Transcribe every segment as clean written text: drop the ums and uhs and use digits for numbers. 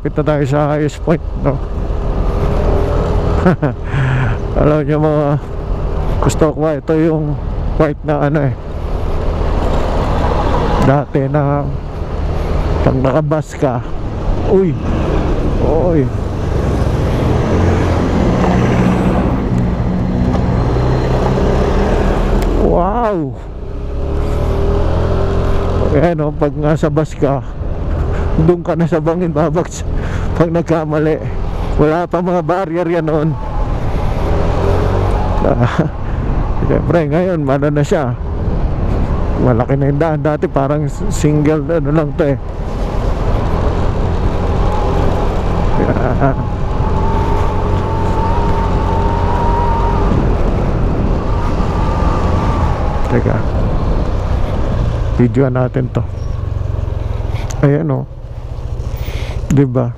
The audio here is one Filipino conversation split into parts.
malapit na tayo sa highest point, no? Alam niyo mga gusto ko, ito yung part na ano dati na pag nakabus ka, uy, wow. Ayan o, pag nasa bus ka, doon ka na sa bangin babaks. Pag nagkamali, wala pa mga barrier yan noon. Siyempre ngayon ano na siya, malaki na yung daan. Dati parang single ano lang to Teka, videoan natin to. Ayan o, diba?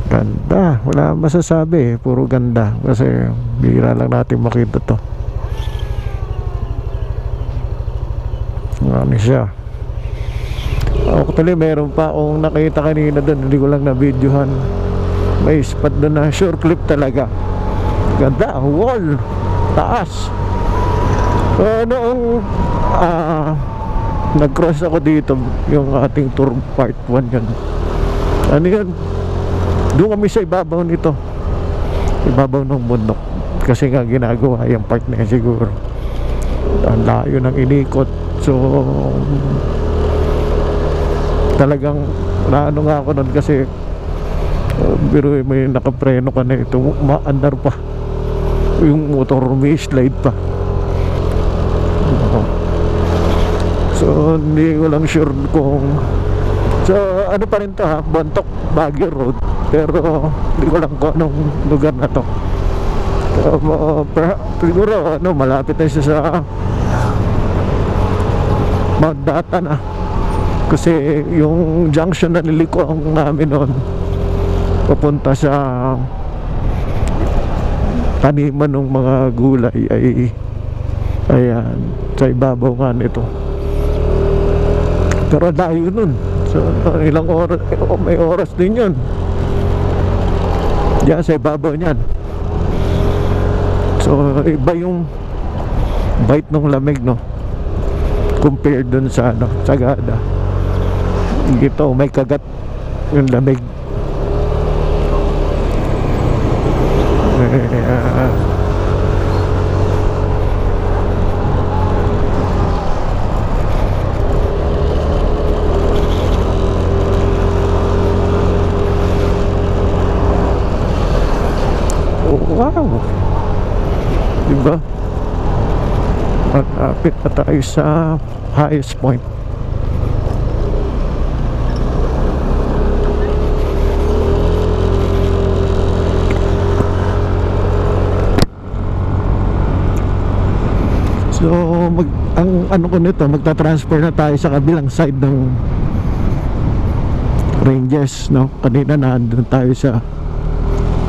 Ganda, wala masasabi puro ganda. Kasi bihira lang natin makita to. Ano siya. Actually meron pa akong nakita kanina doon, hindi ko lang na videohan. May spot doon na short clip talaga. Ganda, wall, taas. Noong nag-cross ako dito, yung ating tour part 1 yun. Ano yun? Doon kami sa ibabaw nito, ibabaw ng bundok. Kasi nga ginagawa yung part na yun siguro. Ang layo ng inikot. So talagang naano nga ako nun kasi biro may nakapreno ka na ito, maandar pa yung motor, may slide pa. So hindi ko lang sure kung ano pa rin to ha, Bontoc Baguio Road, pero hindi ko lang kung anong lugar na to. Siguro malapit na siya sa Mount Data na, kasi yung junction na nilikuan namin noon papunta sa taniman ng mga gulay ay ayan, sa ibabaw nga nito. Pero layo nun. So ilang oras, may oras din yun diyan sa ibabaw niyan. So iba yung bite ng lamig, no, compared dun sa Sagada. Dito may kagat yung lamig. Wow, diba? Malapit na tayo sa highest point. So ang ano ko nito, magta-transfer na tayo sa kabilang side ng ranges, no? Kanina nandun tayo sa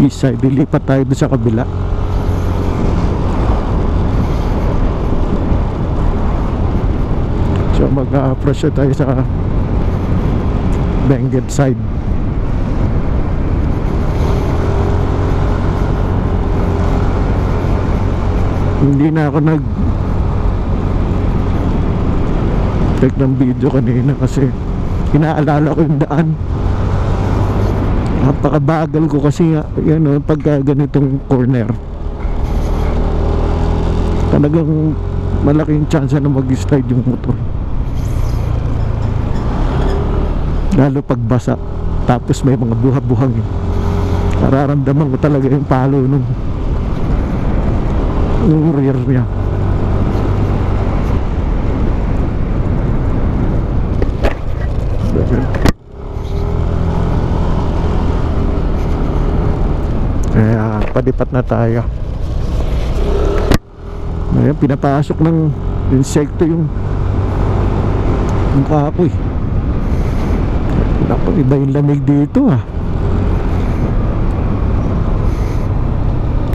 east side, dilipat tayo doon sa kabila. So mag-approach tayo sa Benguet side. Hindi na ako take ng video kanina kasi inaalala ko yung daan. Napakabagal ko kasi yan o, pagka ganitong corner talagang malaking chance na mag-slide yung motor, lalo pag basa tapos may mga buha-buhang nararamdaman ko talaga yung palo nung rear niya. Kaya palipat na tayo. Ngayon pinapasok ng insekto yung kapoy. Naku, iba yung lamig dito ah.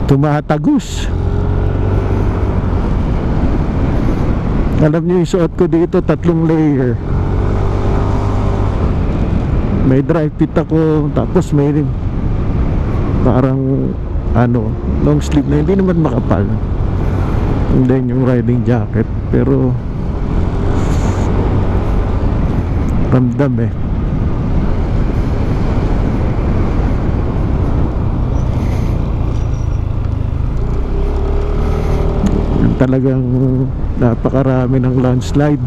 Tumatagos. Alam niyo yung suot ko dito, 3 layer. may dry fit ako, tapos may parang ano, long sleeve na hindi naman makapal, and then yung riding jacket, pero ramdam eh. Talagang napakarami ng landslide.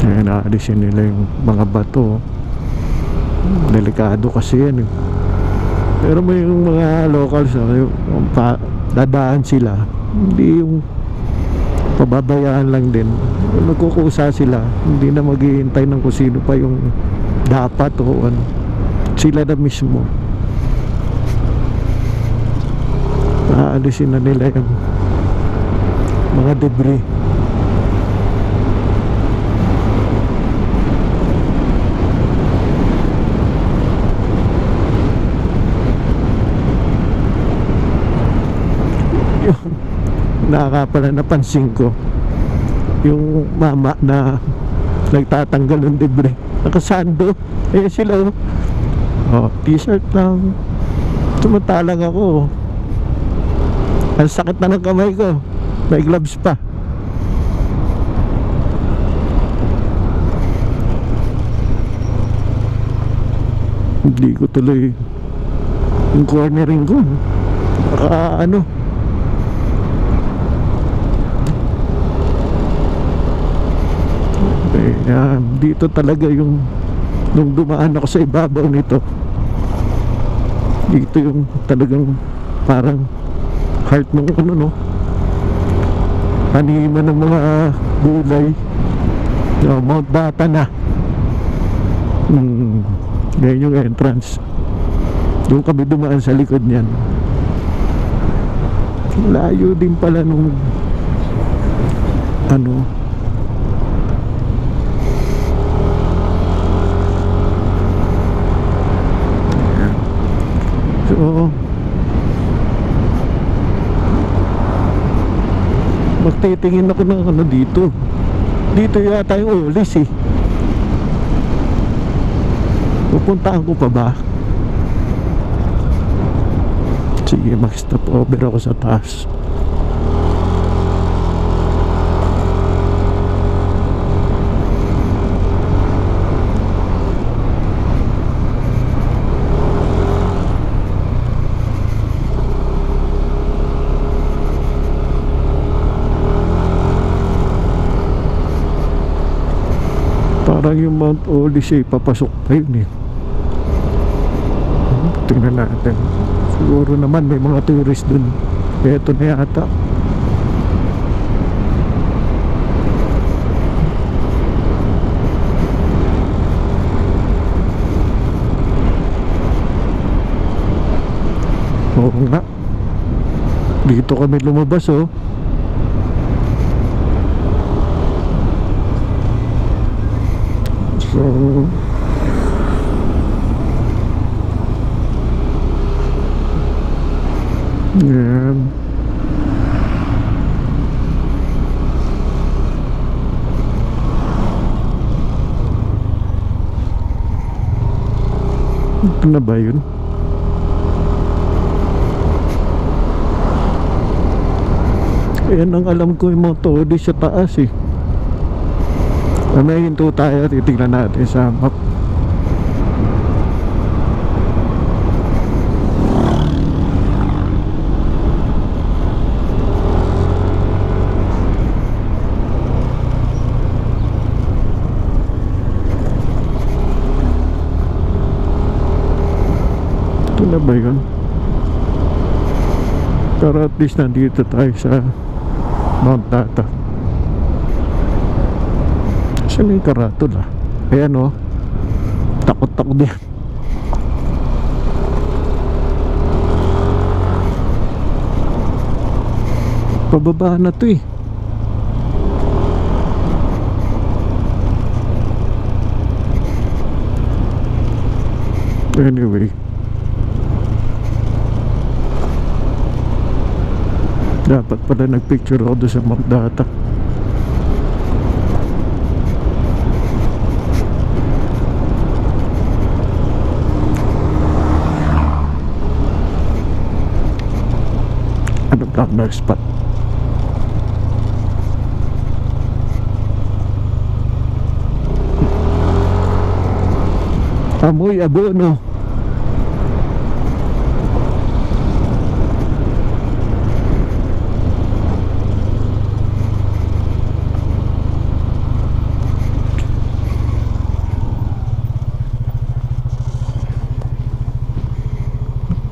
Kaya naalisin nila yung mga bato. Delikado kasi yan eh. Pero may yung mga locals, yung dadaan sila, hindi yung pababayaan lang din. Nagkukusa sila, hindi na maghihintay ng kung sino pa yung dapat o ano. Sila na mismo. Aalisin na nila yung mga debris. Yung nakakapala napansin ko, yung mama na nagtatanggal ng debris, nakasando. Eh sila t-shirt lang, tumatalang ako. Ang sakit na ng kamay ko, may gloves pa. Hindi ko tuloy yung cornering ko, baka ano. Dito talaga yung nung dumaan ako sa ibabaw nito, dito yung talagang parang heart ng ano, no, paniman ng mga gulay. Mount Bata na. Ngayon yung entrance, yung kami dumaan sa likod niyan. Layo din pala nung ano. So magtitingin ako ng ano dito. Dito yata yung ulis eh. Pupuntaan ko pa ba? Sige, mag-stop over ako sa taas. Parang yung Mount Odyssey, papasok pa yun eh. Tingnan natin. Siguro naman may mga tourist dun. Ito na yata. Oo nga. Dito kami lumabas oh. So yan. Ito na ba yun? Ayan ang alam ko, yung mga todi sa taas eh. May hinto tayo, titignan natin sa map. Ito na ba yun? Pero at least nandito tayo sa Mount Tata. Saan yung karatol ah? Ayan o, takot-takot din. Pababa na to eh. Anyway, dapat pala nagpicture ako doon sa Mount Data. camera spot. Amoy abono.